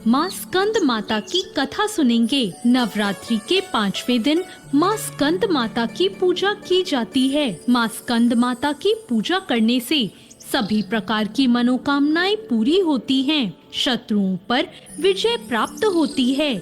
माँ स्कंद माता की कथा सुनेंगे। नवरात्रि के 5वें दिन माँ स्कंद माता की पूजा की जाती है। माँ स्कंद माता की पूजा करने से सभी प्रकार की मनोकामनाएं पूरी होती हैं, शत्रुओं पर विजय प्राप्त होती है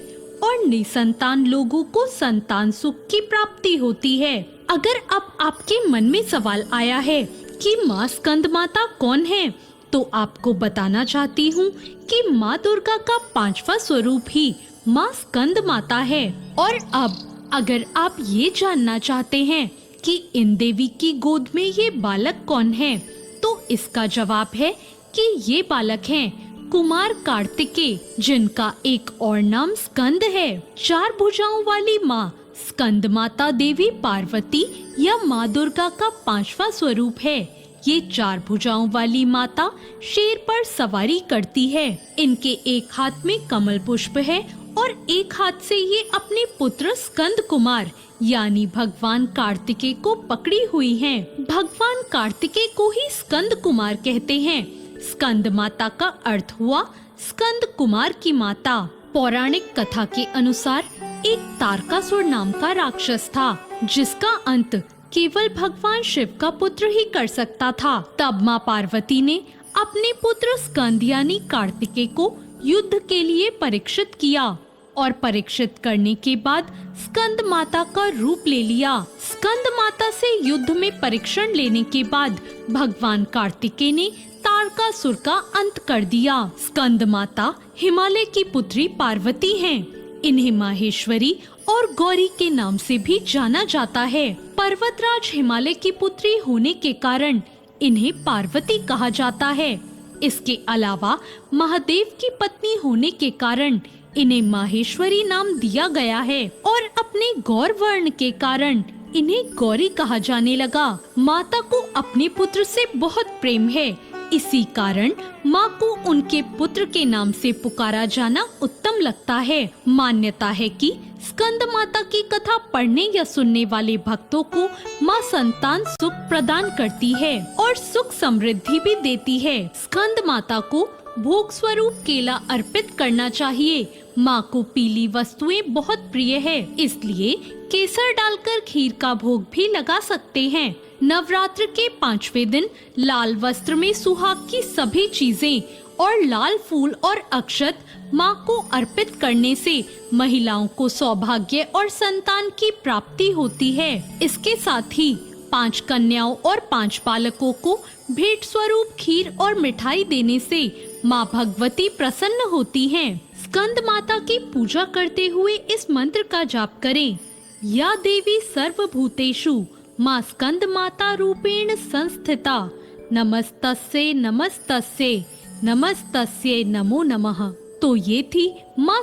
और निसंतान लोगों को संतान सुख की प्राप्ति होती है। अगर अब आपके मन में सवाल आया है कि माँ स्कंद माता कौन है, तो आपको बताना चाहती हूँ कि माँ दुर्गा का 5वां स्वरूप ही माँ स्कंद माता है। और अब अगर आप ये जानना चाहते हैं कि इन देवी की गोद में ये बालक कौन है, तो इसका जवाब है कि ये बालक हैं कुमार कार्तिकेय, जिनका एक और नाम स्कंद है। 4 भुजाओं वाली माँ स्कंद माता देवी पार्वती या माँ दुर्गा का 5वां स्वरूप है। ये 4 भुजाओं वाली माता शेर पर सवारी करती है। इनके एक हाथ में कमल पुष्प है और एक हाथ से ये अपने पुत्र स्कंद कुमार यानी भगवान कार्तिकेय को पकड़ी हुई हैं। भगवान कार्तिकेय को ही स्कंद कुमार कहते हैं। स्कंद माता का अर्थ हुआ स्कंद कुमार की माता। पौराणिक कथा के अनुसार एक तारकासुर नाम का राक्षस था, जिसका अंत केवल भगवान शिव का पुत्र ही कर सकता था। तब माँ पार्वती ने अपने पुत्र स्कंद यानी कार्तिकेय को युद्ध के लिए परीक्षित किया और परीक्षित करने के बाद स्कंद माता का रूप ले लिया। स्कंद माता से युद्ध में परीक्षण लेने के बाद भगवान कार्तिकेय ने तारकासुर का अंत कर दिया। स्कंद माता हिमालय की पुत्री पार्वती हैं। इन्हें माहेश्वरी और गौरी के नाम से भी जाना जाता है। पर्वतराज हिमालय की पुत्री होने के कारण इन्हें पार्वती कहा जाता है। इसके अलावा महादेव की पत्नी होने के कारण इन्हें माहेश्वरी नाम दिया गया है और अपने गौर वर्ण के कारण इन्हें गौरी कहा जाने लगा। माता को अपने पुत्र से बहुत प्रेम है, इसी कारण माँ को उनके पुत्र के नाम से पुकारा जाना उत्तम लगता है। मान्यता है कि स्कंद माता की कथा पढ़ने या सुनने वाले भक्तों को माँ संतान सुख प्रदान करती है और सुख समृद्धि भी देती है। स्कंद माता को भोग स्वरूप केला अर्पित करना चाहिए। माँ को पीली वस्तुएं बहुत प्रिय है, इसलिए केसर डालकर खीर का भोग भी लगा सकते हैं। नवरात्र के 5वें दिन लाल वस्त्र में सुहाग की सभी चीजें और लाल फूल और अक्षत माँ को अर्पित करने से महिलाओं को सौभाग्य और संतान की प्राप्ति होती है। इसके साथ ही 5 कन्याओं और 5 बालकों को भेंट स्वरूप खीर और मिठाई देने से माँ भगवती प्रसन्न होती हैं। स्कंद माता की पूजा करते हुए इस मंत्र का जाप करें। या देवी सर्वभूतेषु माँ स्कंद माता रूपेण संस्थिता, नमस्तस्यै नमस्तस्यै नमस्तस्यै नमो नमः। तो ये थी माँ